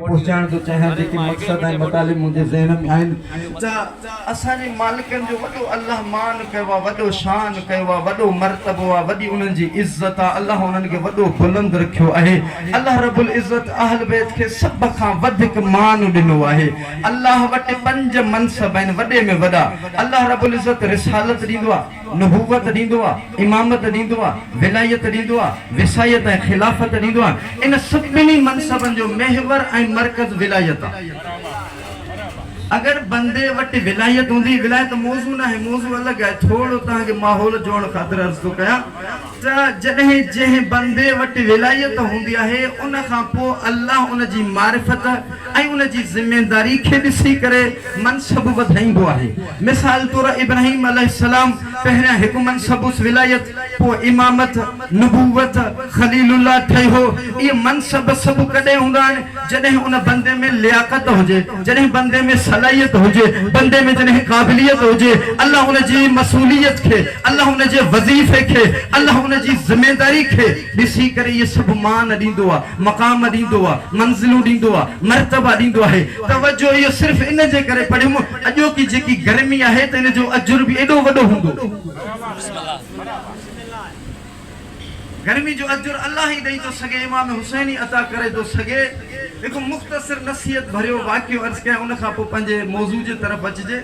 पहुंचाइण थो चाहियां जेके मक़सद ऐं मतालिब मुंहिंजे ज़हन में आहिनि त असांजे मालिकनि जो वॾो अल्लाह मान कयो आहे, वॾो शान कयो आहे, वॾो मर्तबो आहे, वॾी उन्हनि जी इज़त आहे। अल्लाह उन्हनि खे वॾो बुलंद रखियो आहे। अल्लाह रब्बुल इज़त अहल बैत खे सभ खां वधीक मान ॾिनो आहे। अल्लाह वटि 5 मनसब आहिनि वॾे में वॾा। अल्लाह रब्बुल इज़त रिसालत ॾींदो आहे, नबूवत ॾींदो आहे, इमामत ॾींदो आहे, विलायत ॾींदो आहे, विसायत ऐं खिलाफ़त ॾींदो आहे। इन सभिनी मनसबनि जो महवर ऐं मर्कज़ विलायत आहे। अगर बंदे वटि विलायत हूंदी, विलायत मौज़ू न आहे, मौज़ू अलॻि आहे, थोरो तव्हांखे माहौल जोड़ण ख़ातिर अर्ज़ थो कयां त जॾहिं जंहिं बंदे वटि विलायत हूंदी आहे उन खां पोइ अल्लाह उन जी मारिफत ऐं उन जी ज़िमेदारी खे ॾिसी करे मनसब वधाईंदो आहे। मिसाल तौर इब्राहिम अलैहिस्सलाम पहिरियां हिकु मनसबुस विलायत, पोइ इमामत, नबूवत, खलीलुल्लाह ठहियो। इहे मनसब सभु कॾहिं हूंदा आहिनि जॾहिं उन बंदे में लियाकत हुजे, जॾहिं बंदे में सलाहियत हुजे, बंदे में जॾहिं क़ाबिलियत हुजे। अल्लाह उन जी मसूलियत खे, अल्लाह उन जे वज़ीफ़े खे, अल्लाह उन जी ज़िमेदारी खे ॾिसी करे इहे सभु मान ॾींदो आहे, मक़ाम ॾींदो आहे, मंज़िलूं ॾींदो आहे, मर्तबा ॾींदो आहे। तवजो इहो सिर्फ़ इन जे करे पढ़ियुमि अॼोकी जेकी गर्मी आहे त इन जो अजुर बि एॾो वॾो हूंदो। गर्मी जो अजुर अल्लाह ही ॾेई थो सघे, इमाम हुसैनी अता करे थो सघे। हिकु मुख़्तसिर नसीहत भरियो वाक़ियो अर्ज़ कयां, उन खां पोइ पंहिंजे मौज़ू जे तरफ़ अचिजे।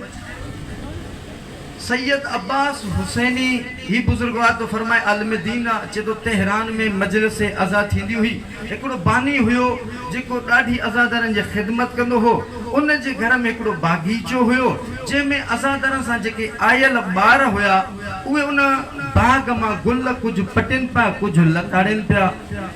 सैयद अब्बास हुसैनी ही बुजुर्गवार तो फरमाए आलिम दीन अचे तो तेहरान में मजलिस अज़ा थींदी हुई। हिकिड़ो बानी हुयो जेको ॾाढी अज़ादारनि जी ख़िदमत कंदो हो। उन जे घर में हिकिड़ो बागीचो हुयो जंहिंमें अज़ादारनि सां जेके आयल ॿार हुया उहे उन बाग मां गुल कुझु पटिन पिया, कुझु लताड़नि पिया।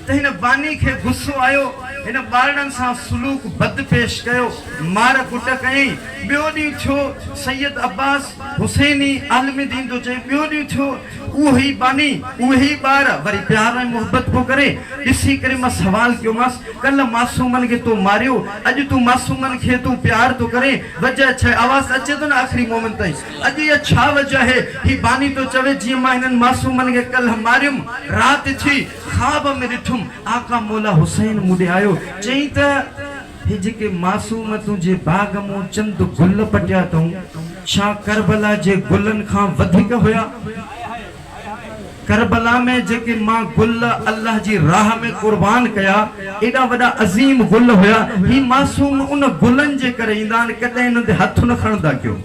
त हिन बानी खे गुस्सो आयो, हिन ॿारनि सां सुलूक बद पेश कयो, मार कुट कयईं। ॿियो ॾींहुं थियो सैयद अब्बास हुसैनी आलिम दीन तो चए, ॿियो ॾींहुं थियो उहो ई बानी, उहे ई ॿार वरी प्यार ऐं मोहबत पियो करे। ॾिसी करे मां सवाल कयोमांसि, कल्ह मासूमनि खे तूं मारियो, अॼु तूं मासूमनि खे तूं प्यार थो करे, वजह छा? आवाज़ अचे थो न आख़िरी मोमेंट ताईं, अॼु इहा छा वजह आहे? ही बानी तो चवे जीअं मां हिननि मासूमनि खे कल्ह मारियुमि, राति थी ख़्वाब में ॾिठुमि आका मौला हुसैन मूं ॾे आयो, चई त हे जेके मासूम तुंहिंजे बाग मां चंद गुल पटिया अथऊं, छा करबला जे गुलनि खां वधीक हुया? करबला में जेके मां गुल अल्लाह जी राह में कुर्बान कया, एॾा वॾा अज़ीम गुल हुया। ही मासूम उन गुलनि जे करे ईंदा आहिनि, कॾहिं हिन ते हथ न खणंदा कयो।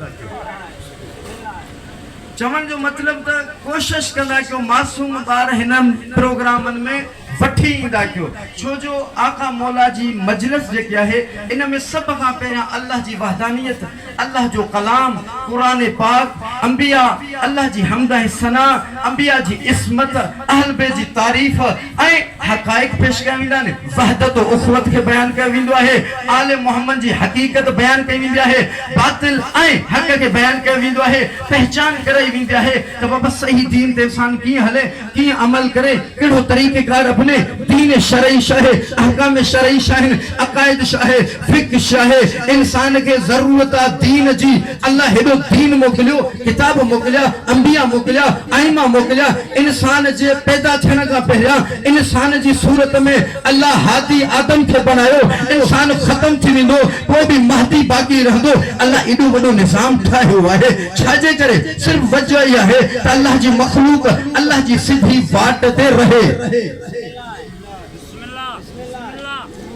चवण जो मतिलब त कोशिश कंदा कयो मासूम ॿार हिन प्रोग्रामनि में वठी ईंदा कयो। छो जो आका मौला जी मजलिस जेकी आहे इन में सभ खां पहिरियां अल्लाह जी वहदानियत, अल्लाह जो कलाम, क़ुरान पाक, अंबिया, अल्लाह जी हमद ऐं सना, अंबिया जी इस्मत, अहल बैत जी तारीफ़ ऐं हक़ाइक़ पेश कया वेंदा आहिनि। वहदत और उख़वत खे बयान कयो वेंदो आहे, आले मोहम्मद जी हक़ीक़त बयान कई वेंदी आहे, बातिल ऐं हक़ खे बयान कयो वेंदो आहे, पहचान कराई वेंदी आहे त बाबा सही दीन ते इंसान कीअं हले, कीअं अमल करे, कहिड़ो तरीक़ेकार अपने दीन शरई शाहे, अहकाम शरई शाहे, अकायद शाहे, फिक़्ह शाहे। इंसान के जरूरत आहे दीन जी। अल्लाह हेॾो दीन मोकिलियो, किताब मोकिलिया, अंबिया मोकिलिया, आइमा मोकिलिया। इंसान जे पैदा थियण खां पहिरियां इंसान जी सूरत में अल्लाह हादी आदम खे बनायो, इंसान ख़त्म थी वेंदो, पोइ बि महदी बाक़ी रहंदो। अल्लाह एॾो वॾो निज़ाम ठाहियो आहे, छाजे करे? सिर्फ़ वजह इहा आहे त अल्लाह जी मख़लूक अल्लाह जी सिधी वाट ते रहे।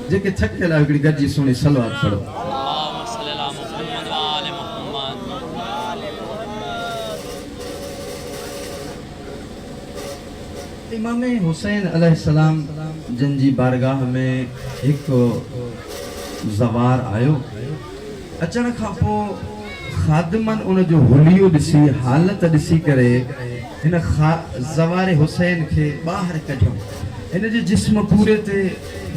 जेके थकियल आहे हिकिड़ी गॾिजी सुहिणी सलवात पढ़ो। इमाम हुसैन अलैहिस्सलाम जिन जी बारगाह में हिकु ज़वार आयो, अचण खां पोइ ख़ादिमनि उन जो हुलियो ॾिसी, हालत ॾिसी करे हिन ज़वार हुसैन खे ॿाहिरि कढियो। हिन जे जिस्म पूरे ते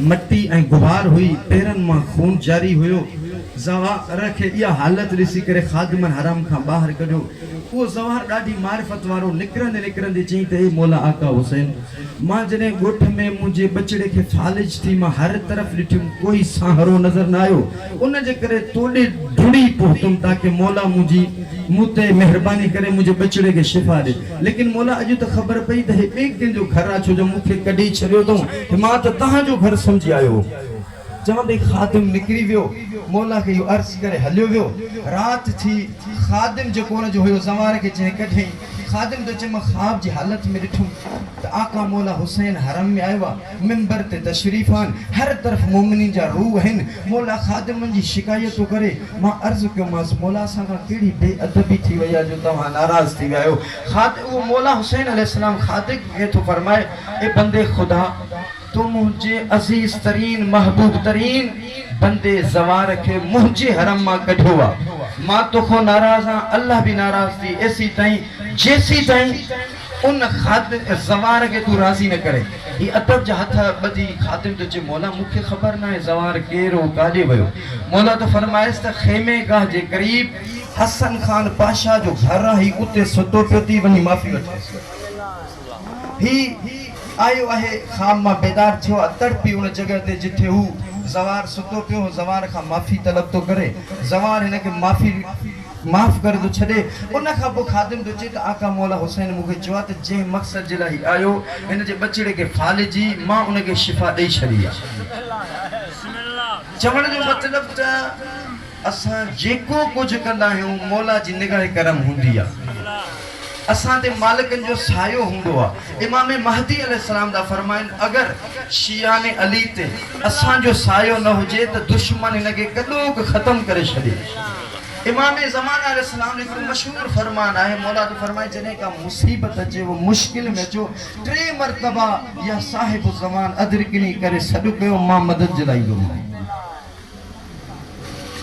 मट्टी ऐं गुबार हुई, पेरनि मां खून जारी हुयो। ज़वार खे इहा हालत ॾिसी करे ख़ादिमनि हरम खां ॿाहिरि कढियो। उहो ज़वार ॾाढी मारिफत वारो निकिरंदे निकिरंदे चई त हे मौला आका हुसैन, मां जॾहिं ॻोठ में मुंहिंजे बचड़े खे फालिज थी, मां हर तरफ़ ॾिठुमि, कोई साहरो नज़र न आयो। उन जे करे तोड़े ढुड़ी पहुतुमि ताकि मौला मुंहिंजी मूं ते महिरबानी करे मुंहिंजे बचड़े खे शिफ़ा ॾे। लेकिन मौला अॼु त ख़बर पई त हे ॿिए कंहिंजो घर आहे, छो जो मूंखे कढी छॾियो अथऊं, मां त तव्हांजो घर सम्झी आयो। चवंदे खादिम निकरी वियो मौला के यो अर्ज करे हलियो वियो रात थी खादिम जो कोन जो हुयो ज़वार के चए कढे खादिम तो चम ख्वाब जी हालत में ॾिठुम त आका मौला हुसैन हरम में आयो मिंबर ते तशरीफान हर तरफ मोमिनीन जा रूह हन मौला खादिम जी शिकायत तो करे मां अर्ज क्यों मास मौला सा का केड़ी बेअदबी थी वया जो तवा नाराज थी आयो खादिम वो मौला हुसैन अलैहि सलाम खादिम के तो फरमाए ए बंदे खुदा तो मुझे अजीज तरीन महबूब तरीन बंदे ज़वार के मुझे हरम मा कढवा मां तो को नाराज हां अल्लाह भी नाराज थी ऐसी ताई जैसी ताई उन खादिम ज़वार के तू राजी न करे ये अदब जा हथ बदी खादिम तो जे मौला मुखे खबर ना है ज़वार केरो काजे वयो मौला तो फरमाइस त खेमे गाह जे करीब हसन खान पाशा जो घर ही उते सुतो पियो वनी माफी वठे ही आयो आहे खाम मां बेदार थियो तड़पी उन जगह ते जिथे हु ज़वार सुतो पियो ज़वार का माफी तलब तो करे ज़वार इनके माफी माफ कर दो छड़े उन का पो खादिम तो चेत आका मौला हुसैन मुके चवा त जे मकसद जे लाई आयो इन जे बचड़े के फाले जी मां उन के शिफा दे छड़ी चवण जो मतलब त असा जेको कुछ कंदा हूं मौला जी निगाह करम हुंदी आ असा ते मालिकन जो सायो हुंदो आ इमाम महदी अलैहि सलाम दा फरमाइन अगर शिया ने अली ते असा जो सायो न हुजे त दुश्मन इनके कदोक खत्म करे छड़े इमाम ज़माना अलैहि सलाम ने एक मशहूर फरमान है मौला तो फरमाए जने का मुसीबत अचे वो मुश्किल में जो 3 मरतबा या साहिब ज़मान अदरकनी करे सदु कयो मां मदद जलाईंदो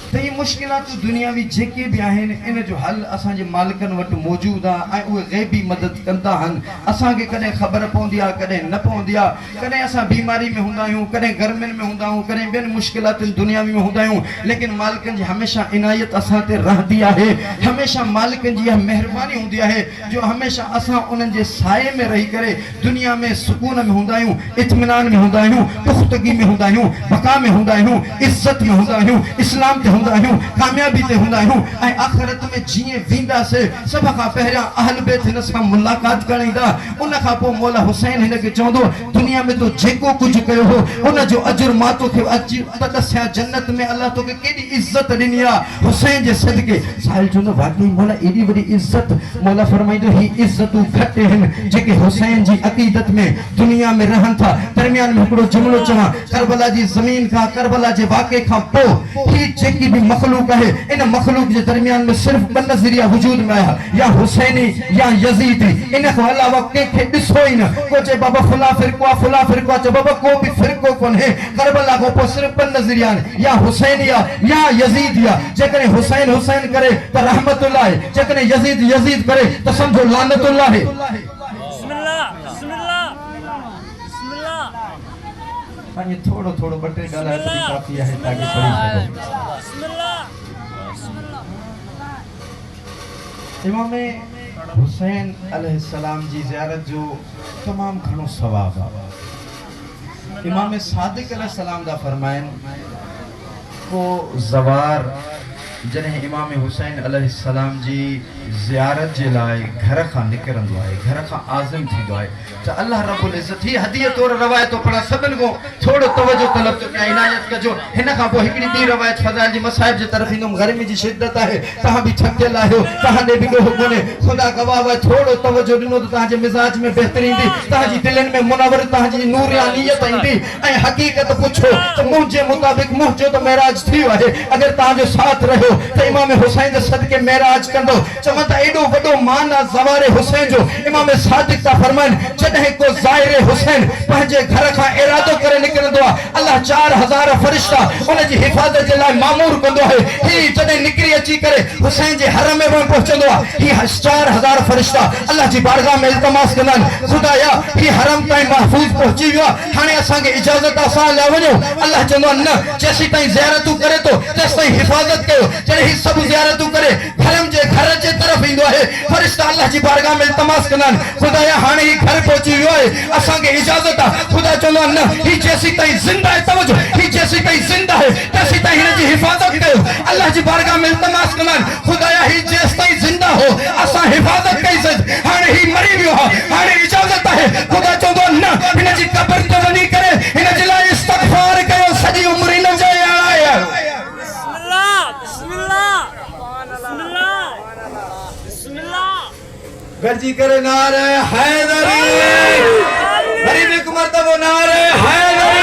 तो ये मुश्किलात दुनियावी जेके भी आहिन इन जो हल असा जे मालिकन वट मौजूद आ उ गैबी मदद कंदा हन असा के कने खबर पौंदी आ कने न पौंदी आ कने असा बीमारी में हुंदा हूं कने गर्मिन में हुंदा हूं कने बेन मुश्किलात दुनियावी में हुंदा हूं लेकिन मालिकन जी हमेशा इनायत असा ते रहदी आहे हमेशा मालिकन जी मेहरबानी हुंदी आहे जो हमेशा असा उनन जे साए में रही करे दुनिया में सुकून में हुंदा हूं इत्मीनान में हुंदा हूं पुख्तगी में हुंदा हूं बका में हुंदा हूं इज्जत में हुंदा हूं इस्लाम ते हुंदा हूं कामयाबी ते हुंदा हूं ऐ आखिरत में जिए विंदा से सब का पहरा अहल बैत न सा मुलाकात करेंदा उन का पो मौला हुसैन हिन के चोंदो दुनिया में तो जेको कुछ कयो हो उन जो अजर मा तो के अज तदस्या जन्नत में अल्लाह तो के केडी इज्जत दिनी आ हुसैन जे सदके साहिल चोंदो वाकई मौला एडी बड़ी इज्जत मौला फरमाइदो ही इज्जतू घटे हन जेके हुसैन जी अकीदत में दुनिया में रहन था दरमियान में एकड़ो जुमलो चवा करबला जी जमीन का करबला जे वाक़े का पो ही जेकी भी मखलूक है इन मखलूक के दरमियान में सिर्फ ब नजरिया वजूद में आया या हुसैनी या यजीदी इन को अलावा के दिसो ही न को जे बाबा फुला फिरको जे बाबा को भी फिरको कोन है करबला को पो सिर्फ ब नजरिया या हुसैनिया या यजीदिया जे करे हुसैन हुसैन करे तो रहमतुल्लाह है जे करे यजीद यजीद करे तो समझो लानतुल्लाह है बिस्मिल्लाह बिस्मिल्लाह बिस्मिल्लाह ये थोड़ो थोड़ो बटे गाला तो काफी है ताकि पढ़ी सको इमाम हुसैन अलैहि सलाम जी ज़ियारत जो तमाम घणो सवाब आहे इमाम सादिक अलैहि सलाम दा फरमाइन को ज़वार जने इमाम हुसैन अलैहि सलाम जी ज़ियारत जे लाए घर का निकरंदो है घर का आज़म थींदो है तो अल्लाह रब्बुल इज्जत ही हदीयत और रवायत तो पड़ा सबन को थोड़ो तवज्जो तलब तो क्या इनायत कजो हिन का पो हिकड़ी दी रवायत फजाइल जी मसाइब जे तरफ इंदम गर्मी जी शिद्दत है तहां भी थके लायो तहां ने भी हो कोने खुदा गवाह है थोड़ो तवज्जो दिनो तो तहां जे मिजाज में बेहतरी दी तहां जी दिलन में मुनव्वर तहां जी नूरानियत इंदी ए हकीकत पूछो तो मुझे मुताबिक मुझे तो मेराज थी है अगर तहां जो साथ रहो तो इमाम हुसैन दे सदके मेराज कंदो चमता एडो वडो मान ज़वार हुसैन जो इमाम सादिक ता फरमान जदे को ज़ाहिर हुसैन पंजे घर का इरादो करे निकरंदो अल्लाह 4000 फरिश्ता उन जी हिफाजत जे लाए मामूर कंदो है ही जदे निकरी अची करे हुसैन जे हरम में पहुंचंदो ही 4000 फरिश्ता अल्लाह जी बारगाह में इल्तिमास कंदन खुदाया ही हरम ताई महफूज पहुंची वियो हाने असा के इजाजत असा ले वणो अल्लाह चंदो न जैसी ताई ज़ियारत करे तो तेस ताई हिफाजत कयो जदे ही सब ज़ियारत करे हरम जे घर जे तरफ इंदो है फरिश्ता अल्लाह जी बारगाह में इल्तिमास कंदन खुदाया हाने ही घर पहुंची वियो है असा के इजाजत खुदा चंदो न ही जैसी ताई जिंदा है तवज्जो ही जैसी ताई जिंदा है तैसी ताई हिन जी हिफाजत कयो अल्लाह जी बारगाह में इल्तिमास कंदन खुदाया ही जेस ताई जिंदा हो असा हिफाजत कई सज हाने ही मरी वियो हाने इजाजत है खुदा चंदो न हिन जी कब्र ते वनी करे हिन जे लाए इस्तगफार कयो सजी उम्र न गरजी करे नारे हैदरी, गरीब एक मर्तबा नारे हैदरी।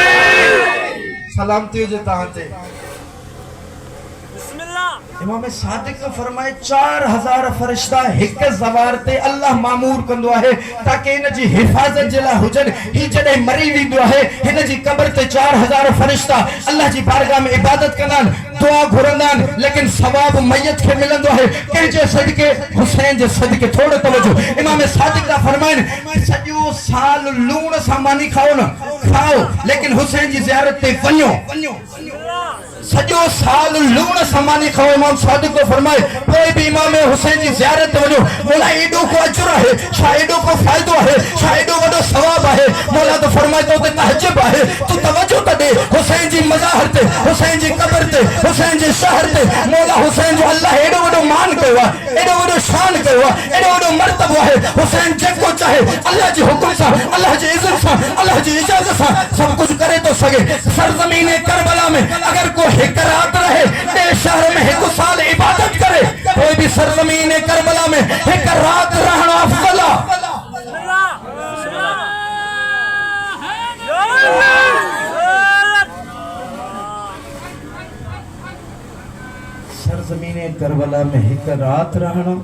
सलामती जे तांते इमाम सादिक का फरमाए 4000 फरिश्ता हिक ज़बार ते अल्लाह मामूर कंदो आहे ताकि इन जी हिफाजत जे लाइ हुजन। ही जडे मरी वेंदो आहे हिन जी कब्र ते 4000 फरिश्ता अल्लाह जी बारगाह में इबादत कंदान, दुआ घुरंदान, लेकिन सवाब मैयत के मिलंदो आहे कंहिंजे सदके, हुसैन जे सदके। थोड़ो तवज्जो, इमाम सादिक का फरमाइन सॼो साल लूण सां मानी खाओ न खाओ, लेकिन हुसैन जी ज़ियारत ते वञो। सॼो साल लूण सां मानी खाओ। इमाम सादिक को फरमाए कोई भी इमाम हुसैन जी ज़ियारत ते वञो, मौला एॾो को अजर आहे, छा एॾो को फ़ाइदो आहे, छा एॾो वॾो सवाब आहे। मौला तो फरमाए तो ते तहज्जुब आहे, तू तवज्जो त दे हुसैन जी मज़ार ते, हुसैन जी कब्र ते, हुसैन जे शहर ते। मौला हुसैन जो अल्लाह एॾो वॾो मान कयो आहे, एॾो वॾो शान कयो आहे, एॾो वॾो मर्तबो आहे। हुसैन जेको चाहे अल्लाह जे हुकुम सां, अल्लाह जी इज़्ज़त सां, अल्लाह जी इजाज़त सां सब कुछ करे तो सके। सरज़मीन करबला में अगर को हिक रात रहे, ॿिए शहर में हिकु साल इबादत करे, कोई भी सरज़मीन करबला में हिक रात रहणु अफ़ज़ल आहे। सरज़मीन करबला में हिक रात रहणु,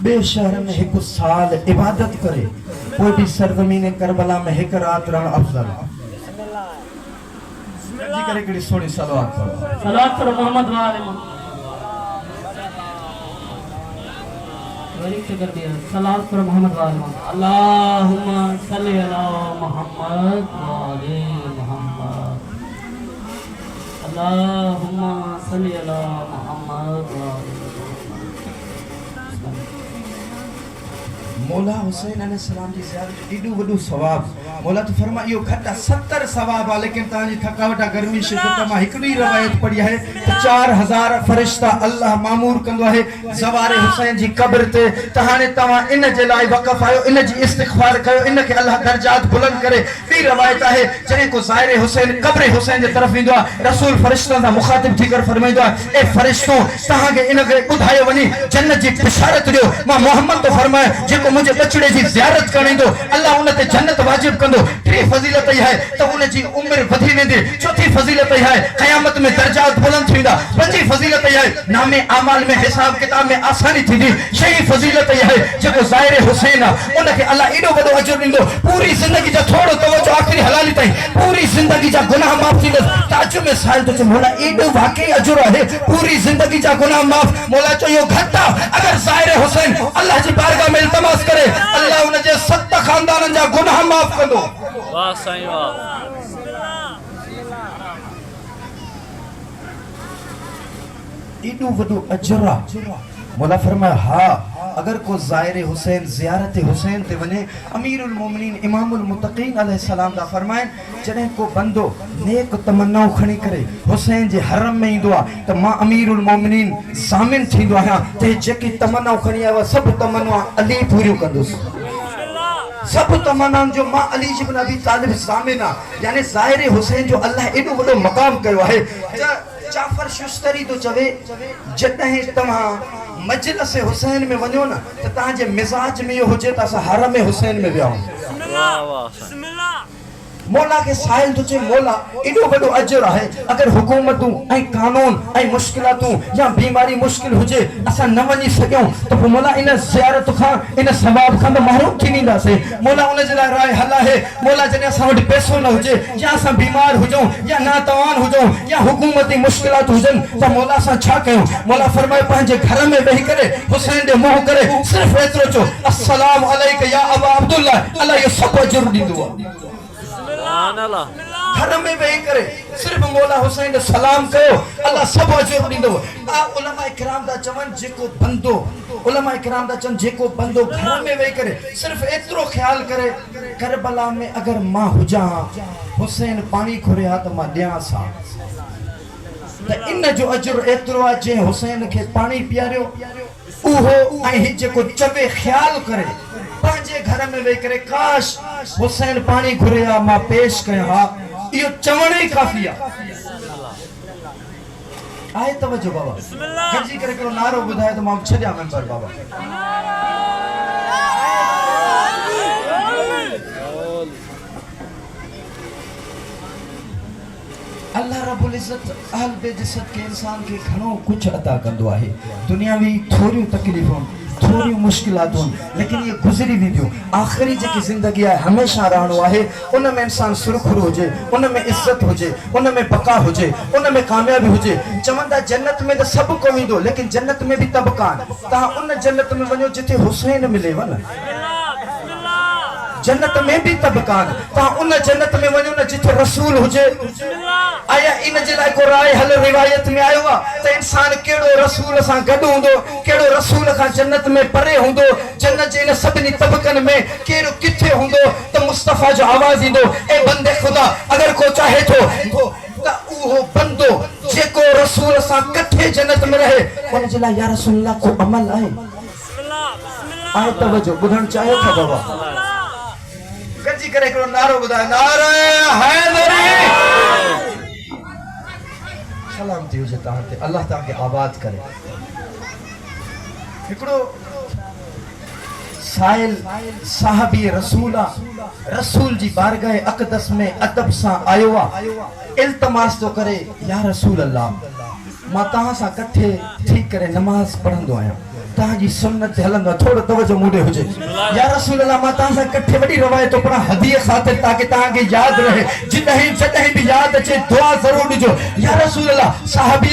ॿिए शहर में हिकु साल इबादत करे, कोई भी सरज़मीन करबला में हिक रात रहणु अफ़ज़ल आहे। जी करे कड़ी सोनी सलावत पढ़ो, सलावत पर मोहम्मद वाले गरीब से कर दिया। सलावत पर मोहम्मद वाले अल्लाहुम्मा सल्ली अला मोहम्मद वाले मोहम्मद, अल्लाहुम्मा सल्ली अला मोहम्मद वाले। मौला हुसैन अलैहिस्सलाम जी ज़ियारत एॾो वॾो सवाब। मौला तो फरमा इहो घटि 70 सवाब आहे, लेकिन तव्हांजी थकावट गर्मी शिद्दत मां हिकिड़ी रवायत पढ़ी आहे त 4000 फरिश्ता अल्लाह मामूर कंदो आहे ज़वारे हुसैन जी कब्र ते। त हाणे तव्हां इन जे लाइ वक़फ़ आहियो, इन जी इस्तिग़फ़ार कयो, इन खे अल्लाह दर्जात बुलंद करे। ॿी रवायत आहे जॾहिं को ज़ाइरे हुसैन कब्र हुसैन जे तरफ़ ईंदो आहे, रसूल फरिश्तनि सां मुख़ातिब थी करे फरमाईंदो आहे ए फरिश्तो तव्हांखे इन खे ॿुधायो वञी जन्नत जी बिशारत ॾियो। मां मोहम्मद तो फरमाए जेको मुझे बचड़े जी ज़ियारत करण ईंदो अल्लाह उन ते जन्नत वाजिब कंदो। टी फज़ीलत इहा आहे त उन जी उम्र वधी वेंदी। चौथी फज़ीलत इहा आहे क़यामत में दर्जात बुलंद थींदा। पंजी फज़ीलत इहा आहे नामे अमाल में हिसाब किताब में आसानी थींदी। छही फज़ीलत इहा आहे जेको ज़ाइरे हुसैन आहे उन खे अल्लाह एॾो वॾो अजर ॾींदो, पूरी ज़िंदगी जा थोड़ो तवज्जो आख़िरी हलाली ताईं पूरी ज़िंदगी जा गुनाह माफ़ थींदो। ताजुब में साहिल तो चए मौला एॾो वाकई अजर आहे, पूरी ज़िंदगी जा गुनाह माफ़। मौला चयो इहो घटि आहे, अगर ज़ाइरे हुसैन अल्लाह जी बारगाह में इल्तिमास करे अल्लाह उन जे 7 खानदाननि जा गुनाह माफ़ कंदो। वाह साईं वाह। एॾो वॾो अजर आहे। मौला फरमाया हा अगर को ज़ाइरे हुसैन ज़ियारत हुसैन ते वने, अमीरुल मोमिनीन इमामुल मुत्तक़ीन अलैहिस्सलाम दा फरमाइन जॾहिं को बंदो नेक तमन्नाऊं खणी करे हुसैन जे हरम में ईंदो आहे त मां अमीरुल मोमिनीन ज़ामिन थींदो आहियां ते जेकी तमन्नाऊं खणी आयो आहे सभु तमन्नाऊं अली पूरियूं कंदुसि। सब तमन्नाउनि जो मां अली इब्न अबी तालिब ज़ामिन आहे। यानी ज़ाइरे हुसैन जो अल्लाह एॾो वॾो मक़ाम कयो आहे। जाफर शुस्तरी तो चवे जॾहिं तव्हां मजलिस हुसैन में वञो न त तव्हांजे मिजाज में इहो हुजे त असां हरम में हुसैन में विया आहियूं। मौला के साहिल तो चए मौला एॾो वॾो अजर आहे, अगर हुकूमतूं ऐं कानून ऐं मुश्किलातूं या बीमारी मुश्किल हुजे असां न वञी सघूं त पोइ मौला इन ज़ियारत खां इन सवाब खां त महरूम थी वेंदासीं। मौला उन जे लाइ राय हल आहे। मौला जॾहिं असां वटि पैसो न हुजे या असां बीमार हुजूं या नातवान हुजूं या हुकूमती मुश्किलात हुजनि त मौला असां छा कयूं। मौला फरमाए पंहिंजे घर में वेही करे हुसैन ॾे मुंहुं करे सिर्फ़ु एतिरो चओ अस्सलाम अलैक या अबा अब्दुल्ला, अल्लाह इहो सभु अजर ॾींदो आहे। घर में वेही करे सिर्फ मौला हुसैन ॾे सलाम कयो अल्लाह सब अजर ॾींदो। उलमा इकराम दा चवनि जेको बंदो उलमा इकराम दा चवनि जेको बंदो घर में वेही करे सिर्फ एतिरो ख्याल करे करबला में अगर मां हुजां हुसैन पानी घुरिया त मां ॾियांसि हा त इन जो अजर एतिरो आहे जंहिं हुसैन खे पानी पीआरियो उहो ऐं जेको चवे ख्याल करे पंहिंजे घर में वेही करे काश हुसैन पानी घुरिया मां पेश कया हा, इहो चवण ई काफ़ी आहे। तवज्जो बाबा गॾिजी करे हिकिड़ो नारो ॿुधायो त मां छॾियां मेंबर बाबा। अल्लाह रब्बुल इज़्ज़त अहल बेइज्जत के इंसान के घणो कुछ अता कंदो आहे। दुनियावी थोड़ी तकलीफ़ूं थोड़ी मुश्किलातूं लेकिन ये गुज़री वेंदियूं। आख़िरी जेकी ज़िंदगी आहे हमेशा रहणो आहे। उन में इंसान सुरखुर हुजे, उन में इज़्ज़त हुजे, उन में बका हुजे, उन में कामयाबी हुजे। चवंदा जन्नत में त सभु को वेंदो लेकिन जन्नत में भी तबकान। तव्हां उन जन्नत में वञो जिथे हुसैन मिलेव न, जन्नत में भी तबकान। तव्हां उन जन्नत में वञो न जिथे रसूल हुजे। आया इन जे लाइ को राय हल रिवायत में आयो आहे त इंसान कहिड़ो रसूल सां गॾु हूंदो, कहिड़ो रसूल खां जन्नत में परे हूंदो, जन्नत जे इन सभिनी तबकनि में कहिड़ो किथे हूंदो त मुस्तफ़ा जो आवाज़ ईंदो, ए बंदे खुदा अगर को चाहे थो त उहो बंदो जेको रसूल सां कठे जन्नत में रहे उन जे लाइ या रसूल अल्लाह को अमल आहे। आहे तवजो ॿुधण चाहियो था बाबा? गजी करे हिकिड़ो नारो ॿुधायो, नारे हैदरी। सलामती हुजे तव्हां ते, अल्लाह तव्हांखे आबाद करे। हिकिड़ो साहिल साहबी रसूल जी बारगाह अक़दस में अदब सां आयो आहे। इल्तमास तो करे, या रसूल अल्लाह मां तव्हां सां कठे थी करे नमाज पढ़ंदो आहियां, तव्हांजी सुन्नत ते हलंदो आहे, थोरो तवजो मूंॾे हुजे। या रसूल अल्लाह मां तव्हां सां कठे वॾी रवायत थो पढ़ां हदीअ ख़ातिर ताकि तव्हांखे यादि रहे, जॾहिं बि यादि अचे दुआ ज़रूरु ॾिजो। या रसूल अल्लाह साहबी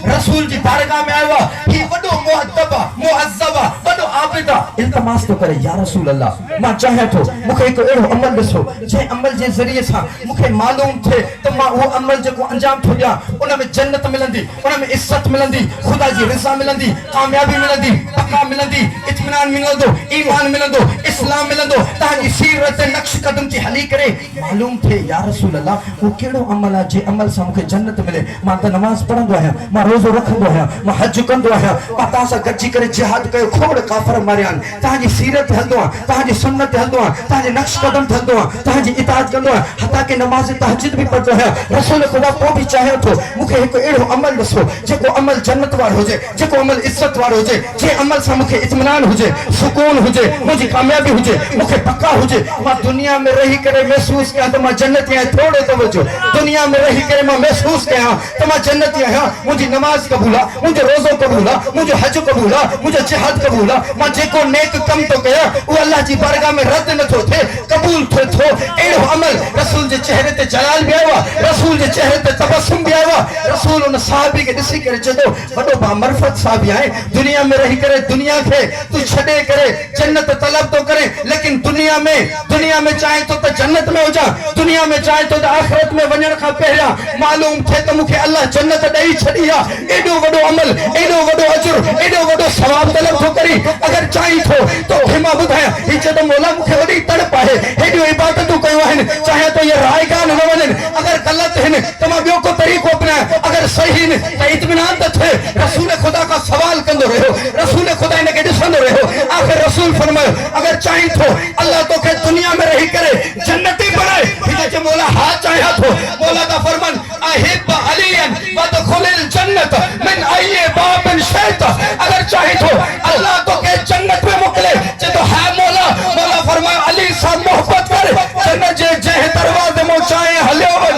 रसूल जी बारगाह में आयो आहे, ही वॾो मुअद्दब आहे, मुअज़्ज़ब आहे, वॾो आबिद आहे। इल्तमास थो करे, या रसूल अल्लाह मां चाहियां थो मूंखे हिकु अहिड़ो अमल ॾिसो जंहिं अमल जे ज़रिए सां मूंखे मालूम थिए त मां उहो अमल जेको अंजाम थो ॾियां उन में जन्नत मिलंदी, उन में इज़्ज़त मिलंदी, ख़ुदा जी रिज़ा मिलंदी, कामयाबी मिलंदी, बका मिलंदी, इत्मीनान मिलंदो, ईमान मिलंदो, इस्लाम मिलंदो। तव्हांजी सीरत नक्श कदम ते हली करे मालूम थिए या रसूल अल्लाह उहो कहिड़ो अमल आहे जे अमल सां मूंखे जन्नत मिले। मां त नमाज़ पढ़ंदो आहियां, मां रोज़ो रखंदो आहियां, मां हज कंदो आहियां, मां तव्हां सां गॾिजी करे जिहाद कयो, खोड़ काफ़र मारिया आहिनि, तव्हांजी सीरत हलंदो आहे, तव्हांजी सुन्नत हलंदो आहे, तव्हांजे नक्श कदम हलंदो आहे, तव्हांजी इताअत कंदो आहे, हता के नमाज़ तहज्जुद बि पढ़ंदो आहियां। रसूल ख़ुदा पोइ बि चाहियां थो मूंखे हिकु अहिड़ो अमल ॾिसो जेको अमल जन्नत वारो हुजे, जेको अमल इज़्ज़त वारो हुजे, जंहिं अमल सां मूंखे इत्मीनान हुजे, सुकून हुजे, मुंहिंजी कामयाबी हुजे, मूंखे पका हुजे। मां दुनिया में रही करे महसूस कयां त मां जन्नती आहियां, थोरो तवजो, दुनिया में रही करे मां महसूस कयां त मां जन्नती आहियां, मुंहिंजी नमाज़ क़बूल आहे, मुंहिंजो रोज़ो क़बूल आहे, मुंहिंजो हज क़बूल आहे, मुंहिंजो जिहाद क़बूल आहे, मां जेको नेक कम थो कयां उहो अल्लाह जी बारगाह में रद्द नथो थिए, क़बूल थिए थो। अहिड़ो अमल रसूल जे चेहरे ते जलाल बि आयो आहे, रसूल जे चेहरे ते तबस्सुम बि आयो आहे। रसूल उन साहबी खे ॾिसी करे चवंदो, वॾो बामरफ़त साहबी आहे, दुनिया में रही करे दुनिया खे तू छॾे करे जन्नत तलब तो करे, लेकिन दुनिया में चाहे तो जन्नत में हुजा, दुनिया में चाहे तो आखिरत में वञण खां पहिरियां मालूम थे तो मूंखे अल्लाह जन्नत ॾेई छॾी आहे। एॾो वॾो अमल, एॾो वॾो अजुर, एॾो वॾो सवाब तलब थो करी। अगर चाही थो तो मां ॿुधायां, हीअ चवंदो मौला मूंखे वॾी तड़प आहे, हेॾियूं इबादतूं कयूं आहिनि, चाहे तो ये रायगान न वञनि, अगर ग़लत आहिनि त मां ॿियो को तरीक़ो अपनायां, अगर सही आहिनि त इत्मीनान त थिए। रसूल ख़ुदा का सवाल कंदो रहियो, रसूल ख़ुदा इनखे ॾिसंदो रहियो। आख़िर रसूल फरमायो, अगर चाही थो अल्लाह तोखे दुनिया में रही करे जन्नती बनाए। हिन जे मौला हा चाहियां थो, मौला का फरमान अहिब अलियन वदखुलिल जन्नत मिन अय्यि बाबिन शैत। अगर चाही थो अल्लाह तोखे जन्नत में मोकले, चए हा मौला, मौला फरमायो अली सां मोहब्बत कर, जन्नत जे जंहिं दरवाज़े मां चाहे हलियो वञ।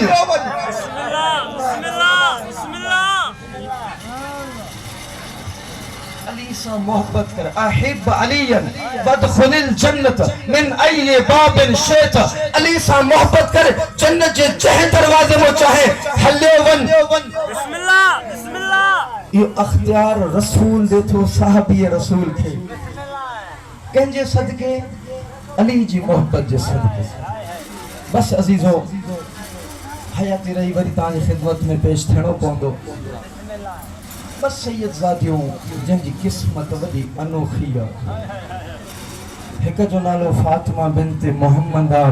अली सां मोहब्बत कर, अहिब अलियन वदखुलिल जन्नत मिन अय्यि बाबिन शैत। अली सां मोहब्बत कर, जन्नत जे जंहिं दरवाज़े मां चाहे हलियो वञ। बिस्मिल्लाह बिस्मिल्लाह। इहो अख्तियार रसूल दे थो साहबी रसूल खे, कंहिंजे सदके, अली जी मोहब्बत जे सदके। बस अज़ीज़ो, हयाती रही वरी तव्हांजी ख़िदमत में पेश थियणो पवंदो। बस सैयद ज़ादियूं जंहिंजी क़िस्मत वॾी अनोखी आहे। हिक जो नालो फातिमा बिन्त मोहम्मद आहे।